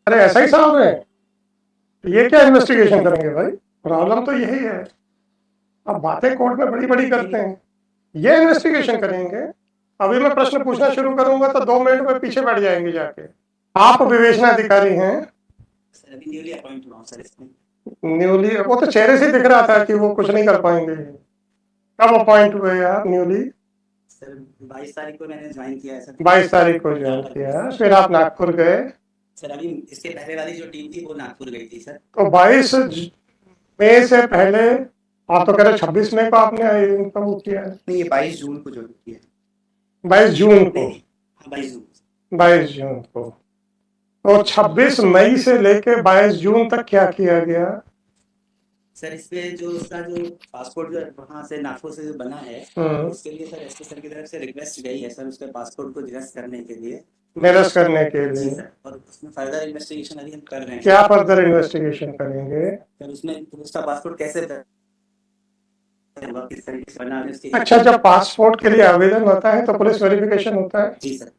अरे ऐसा ही साहब है, ये क्या इन्वेस्टिगेशन करेंगे भाई? प्रॉब्लम तो यही है। अब बातें कोर्ट में बड़ी बड़ी करते हैं, ये इन्वेस्टिगेशन करेंगे। अभी मैं प्रश्न पूछना शुरू करूंगा तो 2 मिनट में पीछे बैठ जाएंगे जाके। आप विवेचना अधिकारी हैं? सर अभी न्यूली अपॉइंट हुआ हूं सर इसमें। न्यूली? वो तो चेहरे से दिख रहा था कि वो कुछ नहीं कर पाएंगे। कब अपॉइंट हुए आप न्यूली? सर 22 तारीख को मैंने ज्वाइन किया है सर। 22 तारीख को ज्वाइन किया, फिर आप नागपुर गए? सर अभी इसके पहले वाली जो टीम थी वो नागपुर गई थी सर। तो 22 मई से पहले आप तो कह रहे 26 मई को आपने इनका वो किया है? नहीं, ये 22 जून को ज्वाइन किया है। 22 जून को? हाँ 22 जून। 22 जून को। तो 26 मई से लेके 22 जून तक क्या किया गया? सर इसपे जो उसका जो पासपोर्ट जो वहाँ से नागपुर से जो बना है उसके लिए सर एसपी सर की तरफ से रिक्वेस्ट गई है सर उसके पासपोर्ट को निरस्त करने के लिए। निरस्त करने के लिए? जी सर, और उसमें फर्दर इन्वेस्टिगेशन अभी हम कर रहे हैं। क्या फर्दर इन्वेस्टिगेशन करेंगे? सर उसमें उसका पासपोर्ट कैसे किस तरीके से बना है उसकी। अच्छा, जब पासपोर्ट के लिए आवेदन होता है तो पुलिस वेरिफिकेशन होता है? जी सर।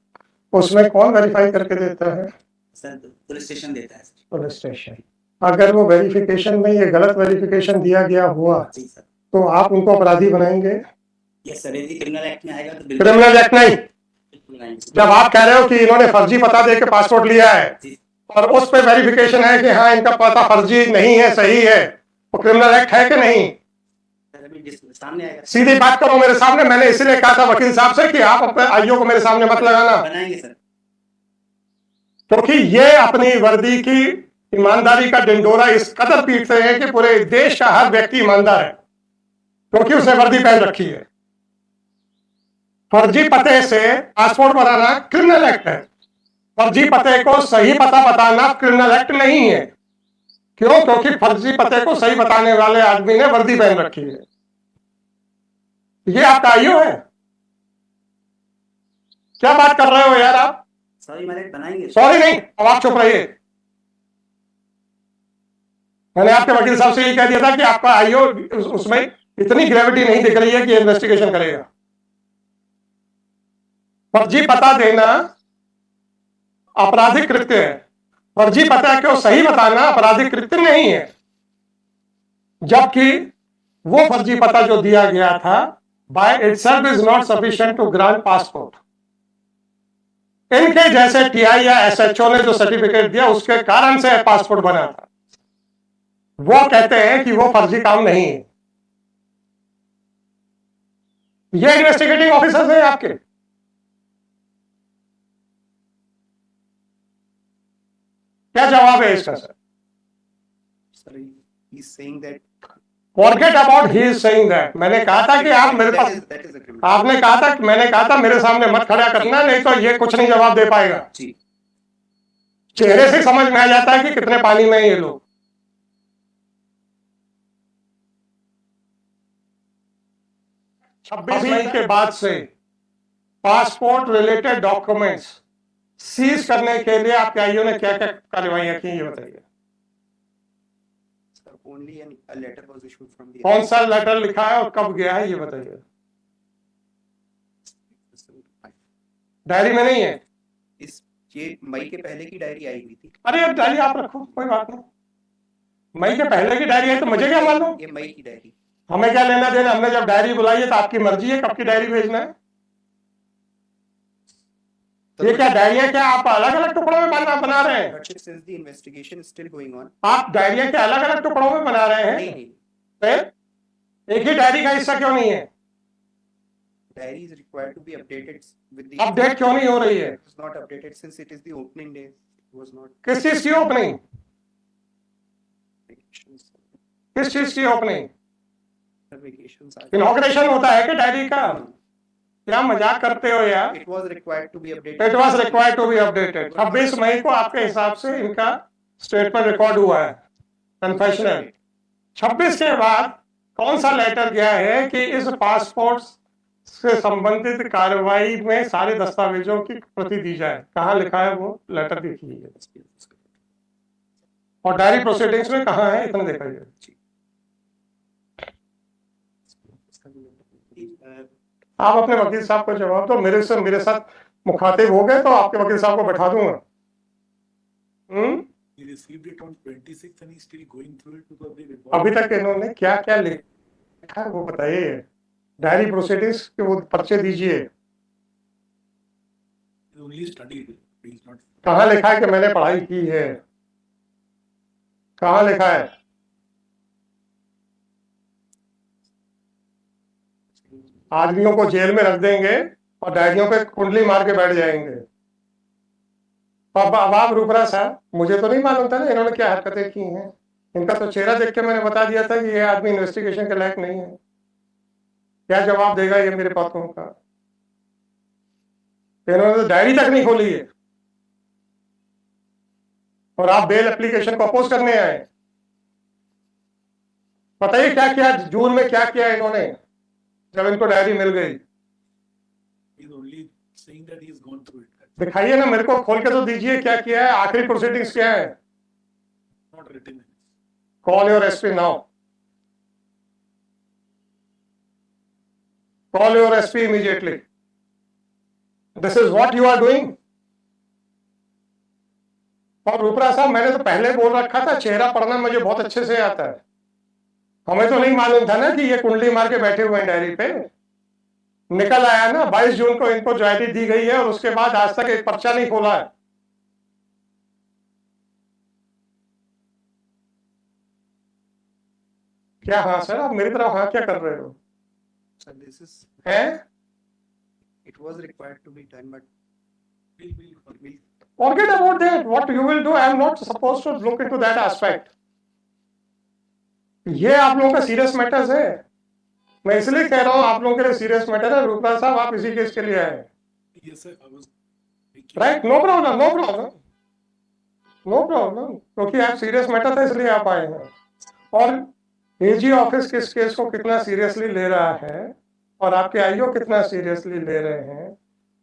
उसमें कौन वेरीफाई करके देता है? सर पुलिस स्टेशन देता है सर। Police station. अगर वो वेरिफिकेशन में ये गलत वेरिफिकेशन दिया गया हुआ जी सर, तो आप उनको अपराधी बनाएंगे? यस सर, यदि क्रिमिनल एक्ट में आएगा तो क्रिमिनल एक्ट नहीं। जब आप कह रहे हो कि इन्होंने फर्जी पता दे के पासपोर्ट लिया है और उस पे वेरिफिकेशन है कि हाँ इनका पता फर्जी नहीं है, सही है, वो क्रिमिनल एक्ट है कि नहीं? सामने आएगा। सीधी बात करो मेरे सामने। मैंने इसलिए कहा था वकील साहब से कि आप अपने आईओ को मेरे सामने मत लगाना, बनाएंगे सर, क्योंकि ये अपनी वर्दी की ईमानदारी का ढिंढोरा इस कदर पीटते हैं कि पूरे देश का हर व्यक्ति ईमानदार है क्योंकि उसने वर्दी पहन रखी है। फर्जी पते से पासपोर्ट बनाना क्रिमिनल एक्ट है। फर्जी पते को सही पता बताना क्रिमिनल एक्ट नहीं है। क्यों? क्योंकि फर्जी पते को सही बताने वाले आदमी ने वर्दी पहन रखी है। ये आपका आईओ है? क्या बात कर रहे हो यार आप? सॉरी मैंने बनाएंगे। सॉरी नहीं, अब आप चुप रहिए। मैंने आपके वकील साहब से ये कह दिया था कि आपका आईओ उसमें इतनी ग्रेविटी नहीं दिख रही है कि इन्वेस्टिगेशन करेगा। फर्जी पता देना आपराधिक कृत्य है, फर्जी पता को सही बताना आपराधिक कृत्य नहीं है। जबकि वो फर्जी पता जो दिया गया था by itself is not sufficient to grant passport. इनके जैसे टीआई या एसएचओ ने जो सर्टिफिकेट दिया उसके कारण से पासपोर्ट बना था। वो कहते हैं कि वो फर्जी काम नहीं है। ये इन्वेस्टिगेटिंग ऑफिसर्स हैं आपके। क्या जवाब है इसका sir? He's saying that Forget about he is saying that। मैंने कहा था कि आप मेरे पास, आपने कहा था, मैंने कहा था मेरे सामने मत खड़ा करना, नहीं तो ये कुछ नहीं जवाब दे पाएगा। चेहरे से समझ में आ जाता है कि कितने पानी में ये लोग। छब्बीस मई के बाद से पासपोर्ट रिलेटेड डॉक्यूमेंट्स सीज करने के लिए आपके आईओ ने क्या क्या कार्रवाइयां की, ये बताइए। only a letter was issued from the कौन सा लेटर लिखा है और कब गया है, ये बताइए। डायरी में नहीं है? ये मई के पहले की डायरी आई हुई थी। अरे अब डायरी आप रखो, कोई बात नहीं। मई के पहले की डायरी है तो मुझे क्या मालूम? ये मई की डायरी, हमें क्या लेना देना? हमने जब डायरी बुलाई है तो आपकी मर्जी है कब की डायरी भेजना है। ये क्या डायरिया, क्या आप अलग अलग टुकड़ों में बना रहे हैं? आप डायरिया क्या अलग अलग टुकड़ों में बना रहे हैं? फिर एक ही डायरी का हिस्सा क्यों नहीं है? Diary is required to be updated with the update क्यों नहीं हो रही है? It is not updated since it is the opening day. It was not किस चीज की ओपनिंग? किस चीज की ओपनिंग? इनॉग्रेशन होता है कि डायरी का? क्या मजाक करते हो यार? It was required to be updated. It was required to be updated। 26 मई को आपके हिसाब से इनका स्टेटमेंट रिकॉर्ड हुआ है, कन्फेशनल। 26 के बाद कौन सा लेटर गया है कि इस पासपोर्ट से संबंधित कार्रवाई में सारे दस्तावेजों की प्रति दी जाए? कहाँ लिखा है वो लेटर? देखिए। और डायरी प्रोसीडिंग्स में कहाँ है, इतना देखिए। आप अपने वकील साहब को जवाब दो। मेरे साथ मुखातिब हो गए तो आपके वकील साहब को बैठा दूंगा। He received it on 26th and he's still going through it because they report. अभी तक इन्होंने क्या क्या लिखा है वो बताइए, डायरी प्रोसीडिंग्स के वो पर्चे दीजिए। He only studied. He's not. कहाँ लिखा है कि मैंने पढ़ाई की है? कहाँ लिखा है? आदमियों को जेल में रख देंगे और डायरियों पे कुंडली मार के बैठ जाएंगे। अब आप रूपरा साहब, मुझे तो नहीं मालूम था ना इन्होंने क्या हरकतें की हैं। इनका तो चेहरा देख के मैंने बता दिया था कि ये आदमी इन्वेस्टिगेशन के लायक नहीं है। क्या जवाब देगा ये मेरे बातों का? इन्होंने तो डायरी तक नहीं खोली है और आप बेल एप्लीकेशन को अपोज करने आए। बताइए क्या किया जून में, क्या किया इन्होंने जब इनको डायरी मिल गई? He's only saying that he's gone through it. दिखाइए ना, मेरे को खोल के तो दीजिए क्या किया है, आखिरी प्रोसीडिंग्स क्या है। Not written. Call your SP now. Call your SP immediately. This is what you are doing. और रूपरा साहब, मैंने तो पहले बोल रखा था चेहरा पढ़ना मुझे बहुत अच्छे से आता है। हमें तो नहीं मालूम था ना कि ये कुंडली मार के बैठे हुए हैं डायरी पे। निकल आया ना 22 जून को इनको डायरी दी गई है और उसके बाद आज तक एक पर्चा नहीं खोला है। क्या हाँ सर, आप मेरी तरफ हाँ क्या कर रहे हो? So this is, हैं? it was required to be done, but we'll Forget about that. What you will do, I am not supposed to look into that aspect. ये आप लोगों का सीरियस मैटर्स है। मैं इसलिए कह रहा हूँ आप लोगों के लिए सीरियस मैटर है। रूपला साहब, आप इसी केस के लिए आए। Yes, sir. I was. Right, no problem, no problem, no problem, क्योंकि आप सीरियस मैटर था इसलिए आप आए हैं। और एजी ऑफिस किस केस को कितना सीरियसली ले रहा है और आपके आईओ कितना सीरियसली ले रहे हैं,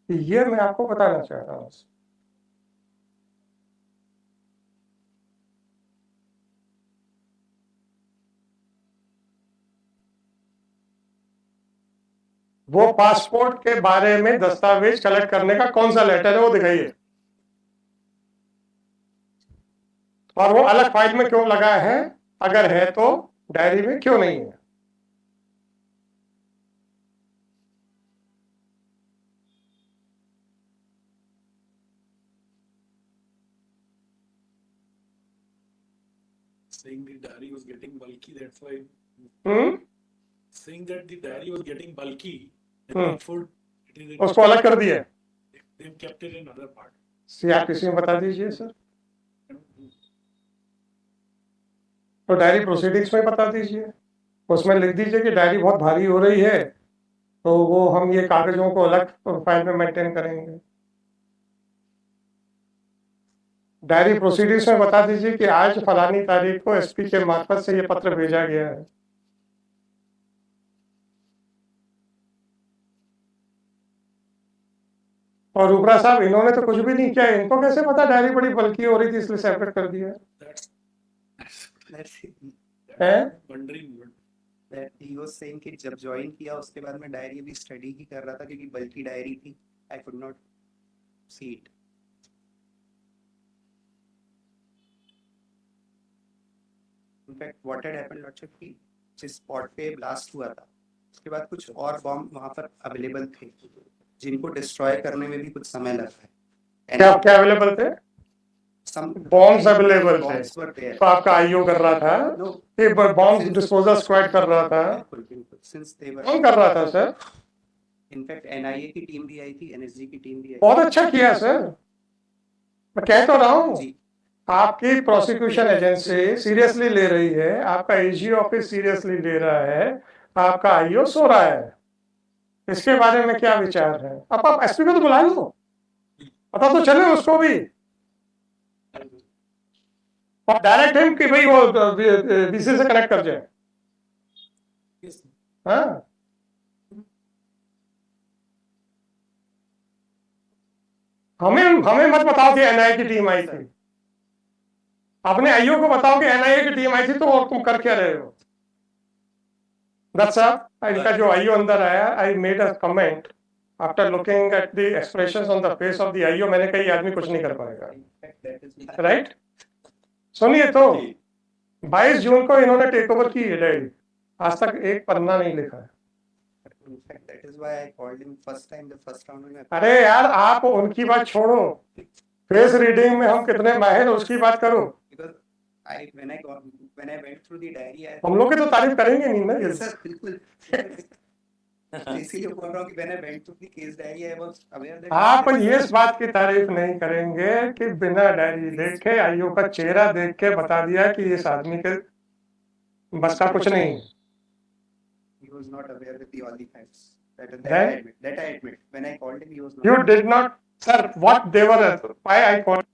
ये मैं आपको बताना चाह रहा हूँ। वो पासपोर्ट के बारे में दस्तावेज कलेक्ट करने का कौन सा लेटर है वो दिखाइए, और वो अलग फाइल में क्यों लगा है, अगर है तो डायरी में क्यों नहीं है? Saying the diary was getting bulky, that's why. Saying that the diary was getting bulky, therefore it is. उसको अलग कर दिया। They've kept it in other part. CrPC में बता दीजिए सर, तो डायरी प्रोसीडिंग्स में बता दीजिए, उसमें लिख दीजिए कि डायरी बहुत भारी हो रही है तो वो हम ये कागजों को अलग फाइल में मेंटेन करेंगे। डायरी प्रोसीडिंग्स में बता दीजिए कि आज फलानी तारीख को एसपी के मार्फत से ये पत्र भेजा गया है। और रूपरा साहब, इन्होंने तो कुछ भी नहीं किया, इनको कैसे पता डायरी बड़ी बल्कि हो रही थी इसलिए सेपरेट कर दिया है? that he was saying कि जब ज्वाइन किया उसके बाद मैं डायरी भी स्टडी ही कर रहा था क्योंकि बल्कि डायरी थी, I could not see it. In fact, what had happened, lordship की जिस स्पॉट पे ब्लास्ट हुआ था उसके बाद कुछ और बॉम्ब वहां पर अवेलेबल थे जिनको डिस्ट्रॉय करने में भी कुछ समय लगा है। क्या क्या अवेलेबल थे? बॉम्ब्स अवेलेबल थे, तो आपका आईओ कर रहा था, ये बॉम्ब डिस्पोजल स्क्वाड कर रहा था, कौन कर रहा था सर? इनफैक्ट एनआईए की टीम भी आई थी, एनएसजी की टीम भी आई। बहुत अच्छा किया सर, मैं कह तो रहा हूँ आपकी प्रोसिक्यूशन एजेंसी सीरियसली ले रही है, आपका एजी ऑफिस सीरियसली ले रहा है, आपका आईओ सो रहा है, इसके बारे में क्या विचार है? अब आप एसपी को तो बुला लो, पता तो चले उसको भी, और डायरेक्ट हिम कि भाई वो बीसी से कनेक्ट कर जाए। हाँ, हमें मत बताओ कि एनआईए की टीम आई थी, अपने आईओ को बताओ कि एनआईए की टीम आई थी, तो तुम कर क्या रहे हो? दत्त साहब, इनका जो आईओ अंदर आया, I made a comment after looking at the expressions on the face of the IO, मैंने कहा ये आदमी कुछ नहीं कर पाएगा, राइट? सुनिए तो 22 जून को इन्होंने टेक ओवर की है डायरी, आज तक एक पन्ना नहीं लिखा है। In fact, that is why I called him first time, the first round में अरे यार आप उनकी बात छोड़ो, फेस रीडिंग में हम कितने माहिर हैं उसकी बात करो। because when I went through the diary, I हम लोग की तो तारीफ करेंगे नहीं ना ये। Yes, sir, बिल्कुल इसीलिए बोल रहा हूँ कि when I went through the case diary, I was aware that आप ये इस बात की तारीफ नहीं करेंगे कि बिना डायरी देखे आईओ का चेहरा देख के बता दिया कि इस आदमी के बस का कुछ नहीं। he was not aware with all the facts. That Then- I admit. When I called him, he was not. You did not, sir, what they were, why I called